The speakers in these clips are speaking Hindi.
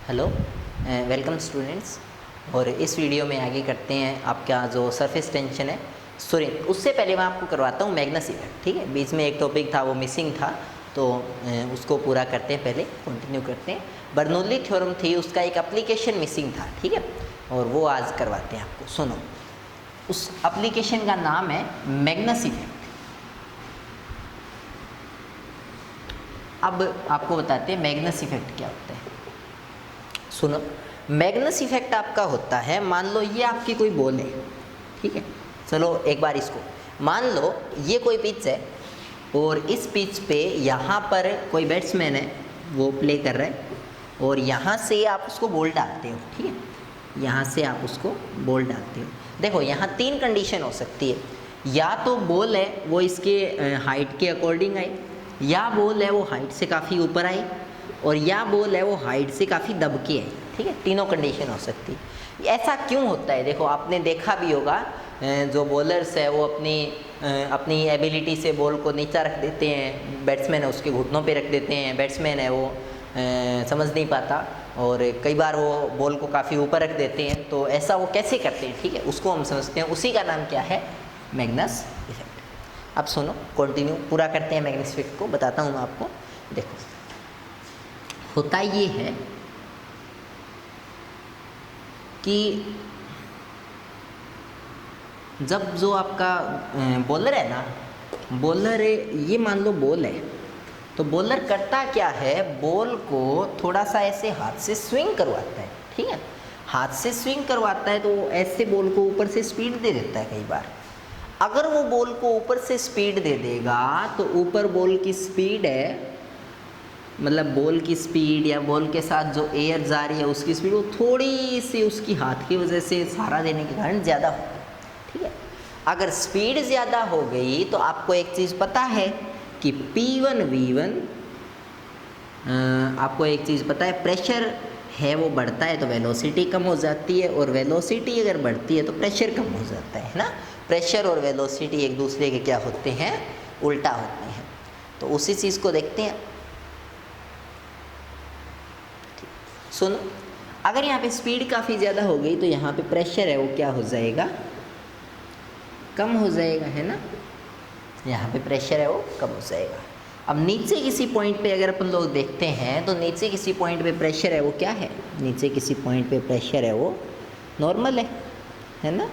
Hello, welcome students. और इस वीडियो में आगे करते हैं आपका जो सरफेस टेंशन है। सॉरी, उससे पहले मैं आपको करवाता हूँ मैग्नस इफेक्ट। ठीक है, बीच में एक टॉपिक था वो मिसिंग था, तो उसको पूरा करते हैं, पहले कंटिन्यू करते हैं। बर्नौली थ्योरम थी, उसका एक एप्लीकेशन मिसिंग था। ठीक है, और वो आज करवाते हैं आपको। सुनो, उस एप्लीकेशन का नाम है मैग्नस इफेक्ट। अब आपको बताते हैं मैग्नस इफेक्ट क्या होता है। सुनो, मैग्नस इफेक्ट आपका होता है, मान लो ये आपकी कोई बॉल है। ठीक है, चलो एक बार इसको मान लो ये कोई पिच है और इस पिच पे यहाँ पर कोई बैट्समैन है, वो प्ले कर रहा है और यहाँ से आप उसको बॉल डालते हो। ठीक है, यहाँ से आप उसको बॉल डालते हो। देखो यहाँ तीन कंडीशन हो सकती है, या तो बॉल है वो इसके हाइट के अकॉर्डिंग आए, या बॉल है वो हाइट से काफ़ी ऊपर आए, और या बॉल है वो हाइट से काफ़ी दब के है। ठीक है, तीनों कंडीशन हो सकती है। ऐसा क्यों होता है? देखो आपने देखा भी होगा, जो बॉलर्स है वो अपनी एबिलिटी से बॉल को नीचा रख देते हैं, बैट्समैन है उसके घुटनों पे रख देते हैं, बैट्समैन है वो समझ नहीं पाता, और कई बार वो बॉल को काफ़ी ऊपर रख देते हैं। तो ऐसा वो कैसे करते हैं? ठीक है, उसको हम समझते हैं, उसी का नाम क्या है? Magnus effect. अब सुनो, कंटिन्यू पूरा करते हैं मैग्नस इफेक्ट को, बताता हूँ मैं आपको। देखो होता ये है कि जब जो आपका बॉलर है ना, बॉलर ये मान लो बॉल है, तो बॉलर करता क्या है, बॉल को थोड़ा सा ऐसे हाथ से स्विंग करवाता है। ठीक है, हाथ से स्विंग करवाता है तो ऐसे बॉल को ऊपर से स्पीड दे देता है। कई बार अगर वो बॉल को ऊपर से स्पीड दे देगा तो ऊपर बॉल की स्पीड है, मतलब बॉल की स्पीड या बॉल के साथ जो एयर जा रही है उसकी स्पीड, वो थोड़ी सी उसकी हाथ की वजह से सहारा देने के कारण ज़्यादा होगी। ठीक है, अगर स्पीड ज़्यादा हो गई तो आपको एक चीज़ पता है कि P1 V1, आपको एक चीज़ पता है, प्रेशर है वो बढ़ता है तो वेलोसिटी कम हो जाती है, और वेलोसिटी अगर बढ़ती है तो प्रेशर कम हो जाता है ना। प्रेशर और वेलोसिटी एक दूसरे के क्या होते हैं? उल्टा होते हैं। तो उसी चीज़ को देखते हैं। सुनो, अगर यहाँ पे स्पीड काफ़ी ज़्यादा हो गई तो यहाँ पे प्रेशर है वो क्या हो जाएगा? कम हो जाएगा, है ना। यहाँ पे प्रेशर है वो कम हो जाएगा। अब नीचे किसी पॉइंट पे अगर अपन लोग देखते हैं तो नीचे किसी पॉइंट पे प्रेशर है वो क्या है? नीचे किसी पॉइंट पे प्रेशर है वो नॉर्मल है ना।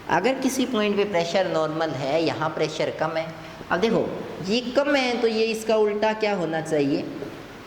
अगर किसी पॉइंट पे प्रेशर नॉर्मल है, यहाँ प्रेशर कम है। अब देखो ये कम है तो ये इसका उल्टा क्या होना चाहिए?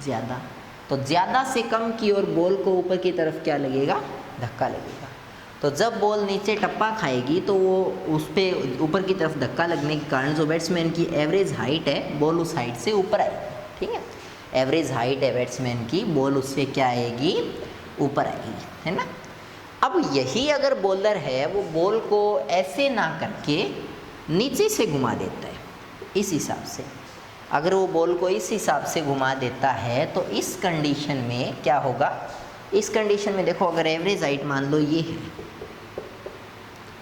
ज़्यादा। तो ज़्यादा से कम की ओर बॉल को ऊपर की तरफ क्या लगेगा? धक्का लगेगा। तो जब बॉल नीचे टप्पा खाएगी तो वो उस पर ऊपर की तरफ धक्का लगने के कारण जो बैट्समैन की एवरेज हाइट है, बॉल उस हाइट से ऊपर आएगी। ठीक है, एवरेज हाइट है बैट्समैन की, बॉल उससे क्या आएगी? ऊपर आएगी, है ना। अब यही अगर बॉलर है वो बॉल को ऐसे ना करके नीचे से घुमा देता है, इस हिसाब से, अगर वो बॉल को इस हिसाब से घुमा देता है तो इस कंडीशन में क्या होगा? इस कंडीशन में देखो, अगर एवरेज हाइट मान लो ये है,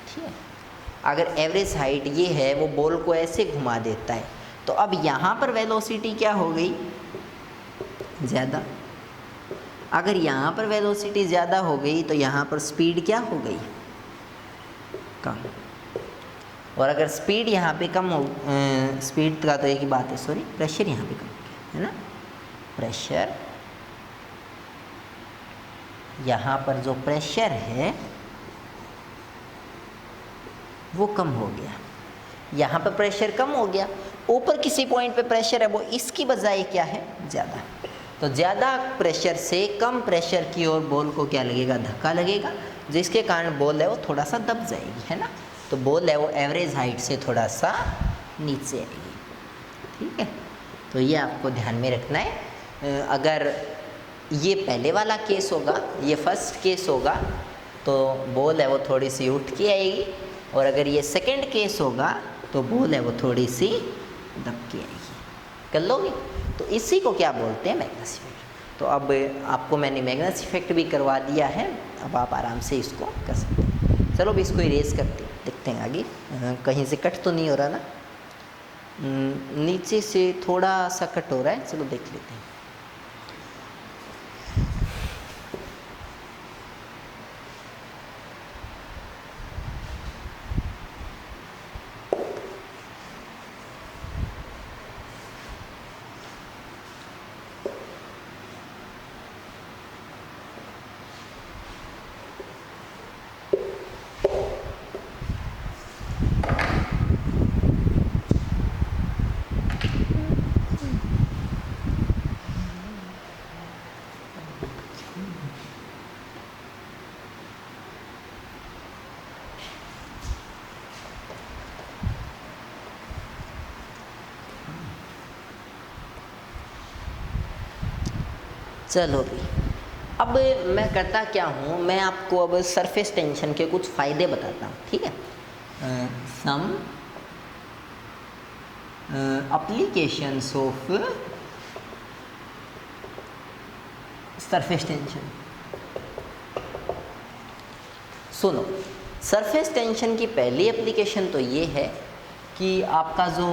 ठीक है, अगर एवरेज हाइट ये है, वो बॉल को ऐसे घुमा देता है, तो अब यहाँ पर वेलोसिटी क्या हो गई? ज़्यादा। अगर यहाँ पर वेलोसिटी ज़्यादा हो गई तो यहाँ पर स्पीड क्या हो गई? कम। और अगर स्पीड यहाँ पे कम हो, स्पीड का तो एक ही बात है, सॉरी, प्रेशर यहाँ पे कम हो गया, है ना। प्रेशर, यहाँ पर जो प्रेशर है वो कम हो गया, यहाँ पर प्रेशर कम हो गया। ऊपर किसी पॉइंट पे प्रेशर है वो इसकी बजाय क्या है? ज़्यादा। तो ज़्यादा प्रेशर से कम प्रेशर की ओर बॉल को क्या लगेगा? धक्का लगेगा, जिसके कारण बॉल है वो थोड़ा सा दब जाएगी, है ना। तो बॉल है वो एवरेज हाइट से थोड़ा सा नीचे आएगी। ठीक है, तो ये आपको ध्यान में रखना है। अगर ये पहले वाला केस होगा, ये फर्स्ट केस होगा, तो बॉल है वो थोड़ी सी उठ के आएगी, और अगर ये सेकंड केस होगा तो बॉल है वो थोड़ी सी दब के आएगी। कर लोगे? तो इसी को क्या बोलते हैं? Magnus effect. तो अब आपको मैंने मैग्नस इफेक्ट भी करवा दिया है, अब आप आराम से इसको कर सकते हैं। चलो भी इसको इरेज करते हैं, देखते हैं आगे कहीं से कट तो नहीं हो रहा ना। नीचे से थोड़ा सा कट हो रहा है, चलो देख लेते हैं। चलो भी, अब मैं करता क्या हूँ, मैं आपको अब सरफेस टेंशन के कुछ फ़ायदे बताता हूँ, ठीक है। Some applications of surface tension. सुनो, सरफेस टेंशन की पहली एप्लीकेशन तो ये है कि आपका जो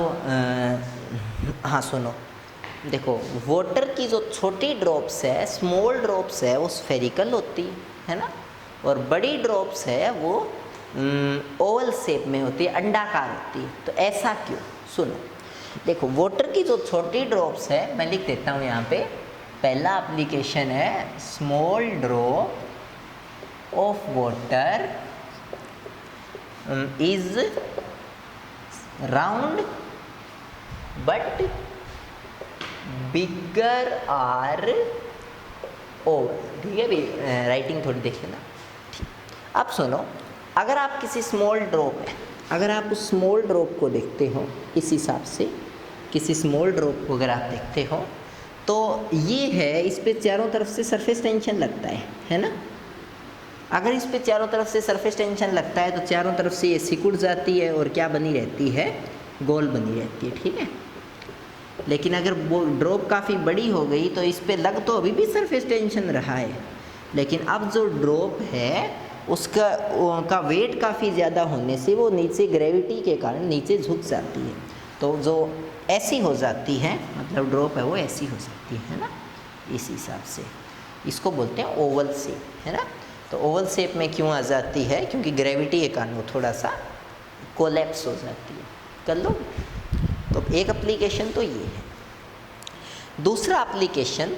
हाँ सुनो, देखो वाटर की जो छोटी ड्रॉप्स है, स्मॉल ड्रॉप्स है, वो स्फेरिकल होती है ना, और बड़ी ड्रॉप्स है वो ओवल शेप में होती है, अंडाकार होती है। तो ऐसा क्यों? सुनो, देखो वाटर की जो छोटी ड्रॉप्स है, मैं लिख देता हूँ यहाँ पे, पहला एप्लीकेशन है small drop of water is round but bigger are oval, ठीक है भाई, राइटिंग थोड़ी देख लेना। ठीक, अब सुनो, अगर आप किसी स्मॉल ड्रॉप है, अगर आप उस स्मॉल ड्रॉप को देखते हो, इस हिसाब से किसी स्मॉल ड्रॉप को अगर आप देखते हो तो ये है, इस पे चारों तरफ से सरफेस टेंशन लगता है ना। अगर इस पे चारों तरफ से सरफेस टेंशन लगता है तो चारों तरफ से ये सिकुड़ जाती है और क्या बनी रहती है, गोल बनी रहती है, ठीक है। लेकिन अगर वो ड्रॉप काफ़ी बड़ी हो गई तो इस पे लग तो अभी भी सरफेस टेंशन रहा है, लेकिन अब जो ड्रॉप है उसका वेट काफ़ी ज़्यादा होने से वो नीचे ग्रेविटी के कारण नीचे झुक जाती है। तो जो ऐसी हो जाती है, मतलब ड्रॉप है वो ऐसी हो जाती है ना, इस हिसाब से इसको बोलते हैं ओवल शेप, है ना। तो ओवल शेप में क्यों आ जाती है? क्योंकि ग्रेविटी के कारण वो थोड़ा सा कोलैप्स हो जाती है। कर लो। तो एक एप्लीकेशन तो ये है। दूसरा एप्लीकेशन,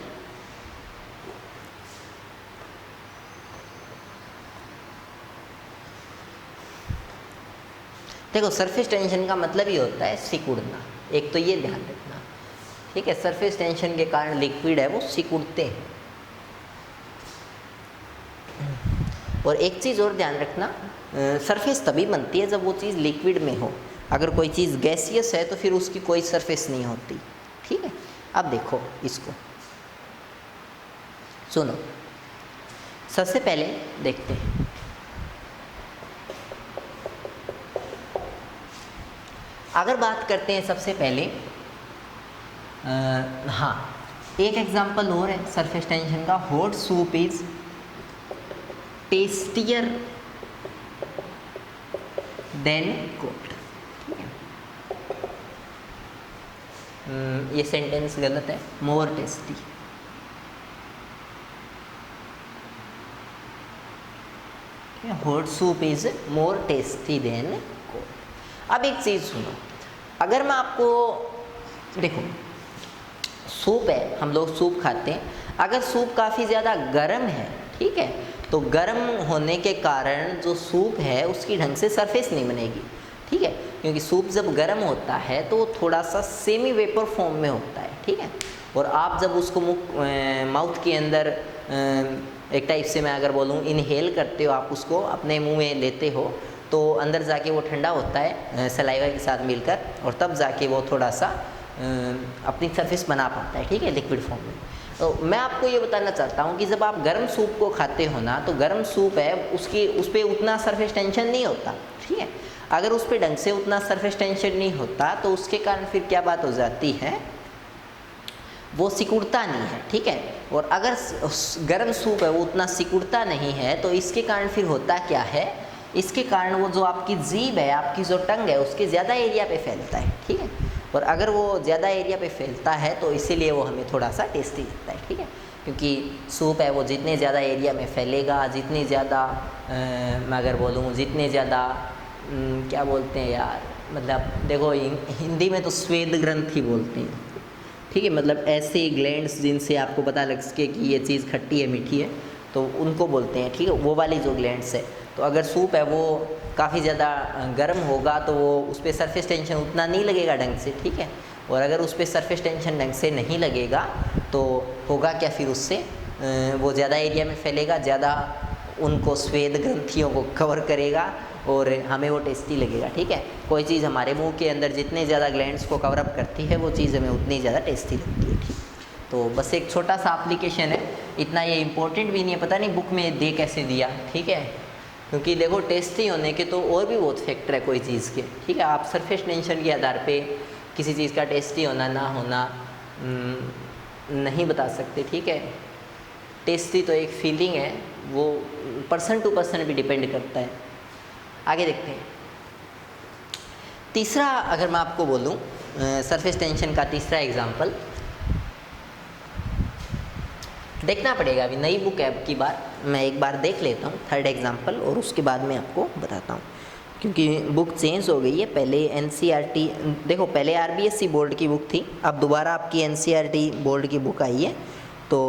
देखो सरफेस टेंशन का मतलब ही होता है सिकुड़ना, एक तो ये ध्यान रखना, ठीक है। सरफेस टेंशन के कारण लिक्विड है वो सिकुड़ते हैं। और एक चीज़ और ध्यान रखना, सरफेस तभी बनती है जब वो चीज़ लिक्विड में हो। अगर कोई चीज़ गैसियस है तो फिर उसकी कोई सरफेस नहीं होती, ठीक है। अब देखो इसको, सुनो, सबसे पहले देखते हैं, अगर बात करते हैं सबसे पहले, हाँ एक एग्जांपल और है सरफेस टेंशन का, hot soup is tastier than cold. ये सेंटेंस गलत है, more tasty. Hot soup is more tasty than cold. अब एक चीज़ सुनो, अगर मैं आपको, देखो सूप है, हम लोग सूप खाते हैं, अगर सूप काफ़ी ज़्यादा गर्म है, ठीक है, तो गर्म होने के कारण जो सूप है उसकी ढंग से सरफेस नहीं बनेगी, ठीक है। क्योंकि सूप जब गर्म होता है तो वो थोड़ा सा सेमी वेपर फॉर्म में होता है, ठीक है। और आप जब उसको माउथ के अंदर एक टाइप से मैं अगर बोलूँ इनहेल करते हो, आप उसको अपने मुंह में लेते हो तो अंदर जाके वो ठंडा होता है सलाइवा के साथ मिलकर, और तब जाके वो थोड़ा सा अपनी सरफेस बना पाता है, ठीक है, लिक्विड फॉर्म में। तो मैं आपको ये बताना चाहता हूँ कि जब आप गर्म सूप को खाते हो ना, तो गर्म सूप है उस पर उतना सरफेस टेंशन नहीं होता, ठीक है। अगर उस पर ढंग से उतना सरफेस टेंशन नहीं होता तो उसके कारण फिर क्या बात हो जाती है, वो सिकुड़ता नहीं है, ठीक है। और अगर गर्म सूप है वो उतना सिकुड़ता नहीं है तो इसके कारण फिर होता क्या है, इसके कारण वो जो आपकी जीभ है, आपकी जो टंग है, उसके ज़्यादा एरिया पे फैलता है, ठीक है। और अगर वो ज़्यादा एरिया पे फैलता है तो इसीलिए वो हमें थोड़ा सा टेस्टी लगता है, ठीक है। क्योंकि सूप है वो जितने ज़्यादा एरिया में फैलेगा, जितनी ज़्यादा मैं अगर बोलूँ जितने ज़्यादा क्या बोलते हैं यार, मतलब देखो हिंदी में तो स्वेद ग्रंथि बोलते हैं, ठीक है, मतलब ऐसे ग्लैंड्स जिनसे आपको पता लग सके कि ये चीज़ खट्टी है मीठी है, तो उनको बोलते हैं, ठीक है, वो वाली जो ग्लैंड्स है। तो अगर सूप है वो काफ़ी ज़्यादा गर्म होगा तो वो उस पर सरफेस टेंशन उतना नहीं लगेगा ढंग से, ठीक है। और अगर उस पर सरफेस टेंशन ढंग से नहीं लगेगा तो होगा क्या, फिर उससे वो ज़्यादा एरिया में फैलेगा, ज़्यादा उनको स्वेद ग्रंथियों को कवर करेगा और हमें वो टेस्टी लगेगा, ठीक है। कोई चीज़ हमारे मुंह के अंदर जितने ज़्यादा ग्लैंड्स को कवर अप करती है वो चीज़ हमें उतनी ज़्यादा टेस्टी लगती है, ठीक। तो बस एक छोटा सा एप्लीकेशन है इतना ये इम्पोर्टेंट भी नहीं है, पता नहीं बुक में दे कैसे दिया, ठीक है, क्योंकि देखो टेस्टी होने के तो और भी बहुत फैक्टर है कोई चीज़ के, ठीक है। आप सरफेस टेंशन के आधार पे किसी चीज़ का टेस्टी होना ना होना नहीं बता सकते, ठीक है। टेस्टी तो एक फीलिंग है, वो पर्सन टू पर्सन भी डिपेंड करता है। आगे देखते हैं। तीसरा अगर मैं आपको बोलूँ सरफेस टेंशन का तीसरा एग्जांपल देखना पड़ेगा, अभी नई बुक है की बार, मैं एक बार देख लेता हूँ थर्ड एग्जांपल और उसके बाद मैं आपको बताता हूँ, क्योंकि बुक चेंज हो गई है। पहले एनसीईआरटी, देखो पहले आरबीएसई बोर्ड की बुक थी, अब दोबारा आपकी एनसीईआरटी बोर्ड की बुक आई है, तो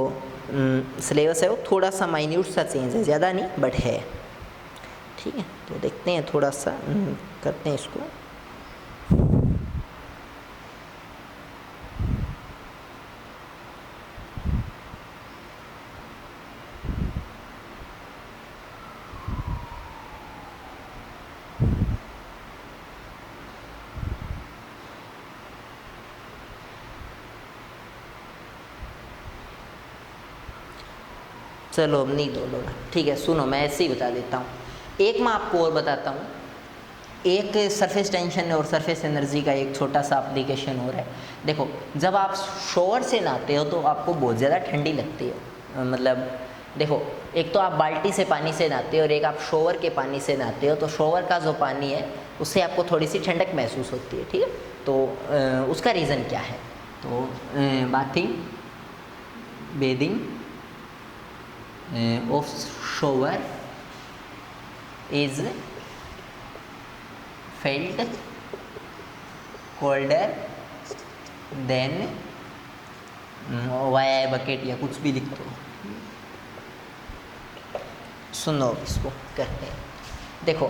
सिलेबस है वो थोड़ा सा माइन्यूट सा चेंज है, ज़्यादा नहीं बट है, ठीक है। तो देखते हैं थोड़ा सा करते हैं इसको। चलो अब नहीं दौड़ोगा, ठीक है। सुनो मैं ऐसे ही बता देता हूँ, एक मैं आपको और बताता हूँ। एक सरफेस टेंशन और सरफेस एनर्जी का एक छोटा सा एप्लीकेशन और है। देखो जब आप शॉवर से नहाते हो तो आपको बहुत ज़्यादा ठंडी लगती है, मतलब देखो एक तो आप बाल्टी से पानी से नहाते हो और एक आप शॉवर के पानी से नहाते हो, तो शॉवर का जो पानी है उससे आपको थोड़ी सी ठंडक महसूस होती है, ठीक है। तो उसका रीज़न क्या है, तो bathing bathing of shower is felt colder than via bucket या कुछ भी लिख दो। सुनो इसको करते हैं। देखो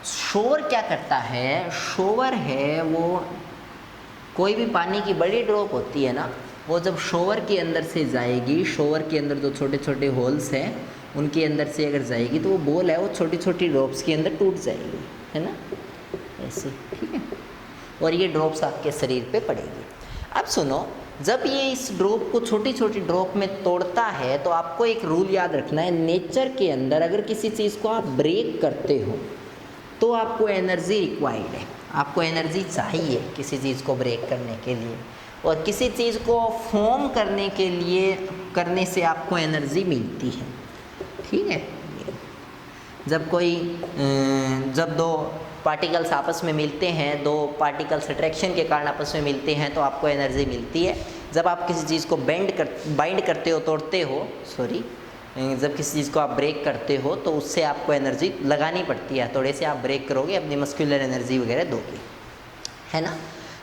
शोवर क्या करता है, शोवर है वो कोई भी पानी की बड़ी ड्रॉप होती है ना, वो जब शोवर के अंदर से जाएगी, शोवर के अंदर जो छोटे छोटे होल्स हैं उनके अंदर से अगर जाएगी तो वो बॉल है वो छोटी छोटी ड्रॉप्स के अंदर टूट जाएगी, है ना, ऐसे, ठीक है। और ये ड्रॉप्स आपके शरीर पे पड़ेगी। अब सुनो, जब ये इस ड्रॉप को छोटी छोटी ड्रॉप में तोड़ता है तो आपको एक रूल याद रखना है, नेचर के अंदर अगर किसी चीज़ को आप ब्रेक करते हो तो आपको एनर्जी रिक्वायर्ड है, आपको एनर्जी चाहिए किसी चीज़ को ब्रेक करने के लिए, और किसी चीज़ को फॉर्म करने के लिए करने से आपको एनर्जी मिलती है, ठीक है। जब दो पार्टिकल्स आपस में मिलते हैं, दो पार्टिकल्स अट्रैक्शन के कारण आपस में मिलते हैं तो आपको एनर्जी मिलती है। जब आप किसी चीज़ को बाइंड करते हो, तोड़ते हो, जब किसी चीज़ को आप ब्रेक करते हो तो उससे आपको एनर्जी लगानी पड़ती है, थोड़े से आप ब्रेक करोगे, अपनी मस्कुलर एनर्जी वगैरह दोगे, है ना।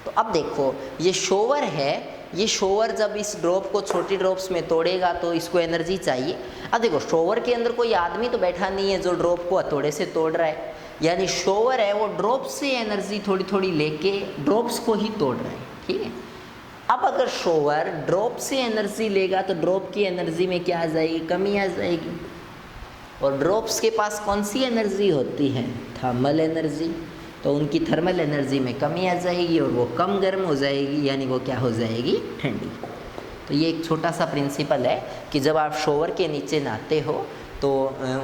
तो अब देखो ये शोवर है, ये शोवर जब इस ड्रॉप को छोटी ड्रॉप्स में तोड़ेगा तो इसको एनर्जी चाहिए। अब देखो शोवर के अंदर कोई आदमी तो बैठा नहीं है जो ड्रॉप को हथौड़े से तोड़ रहा है, यानी शोवर है वो ड्रॉप से एनर्जी थोड़ी थोड़ी लेके ड्रॉप्स को ही तोड़ रहा है, ठीक है। अब अगर शोवर ड्रॉप से एनर्जी लेगा तो ड्रॉप की एनर्जी में क्या आ जाएगी, कमी आ जाएगी। और ड्रॉप्स के पास कौन सी एनर्जी होती है, थर्मल एनर्जी, तो उनकी थर्मल एनर्जी में कमी आ जाएगी और वो कम गर्म हो जाएगी, यानी वो क्या हो जाएगी, ठंडी। तो ये एक छोटा सा प्रिंसिपल है कि जब आप शोवर के नीचे नहाते हो तो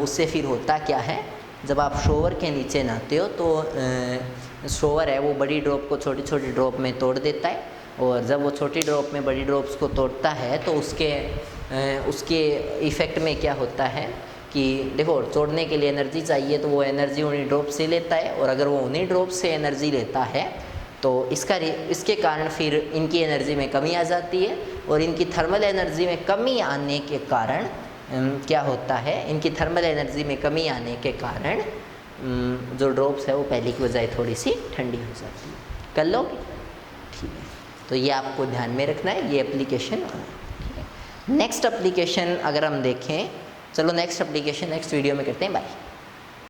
उससे फिर होता क्या है, जब आप शोवर के नीचे नहाते हो तो शोवर है वो बड़ी ड्रॉप को छोटी छोटी ड्रॉप में तोड़ देता है, और जब वो छोटी ड्रॉप में बड़ी ड्रॉप्स को तोड़ता है तो उसके इफ़ेक्ट में क्या होता है कि देखो तोड़ने के लिए एनर्जी चाहिए, तो वो एनर्जी उन्हीं ड्रॉप से लेता है, और अगर वो उन्हीं ड्रॉप से एनर्जी लेता है तो इसके कारण फिर इनकी एनर्जी में कमी आ जाती है, और इनकी थर्मल एनर्जी में कमी आने के कारण क्या होता है, इनकी थर्मल एनर्जी में कमी आने के कारण जो ड्रॉप्स है वो पहले की बजाय थोड़ी सी ठंडी हो जाती है। कर लोगे, ठीक है। तो ये आपको ध्यान में रखना है, ये एप्लीकेशन, ठीक है। नेक्स्ट एप्लीकेशन अगर हम देखें, चलो नेक्स्ट एप्लीकेशन नेक्स्ट वीडियो में करते हैं, बाय।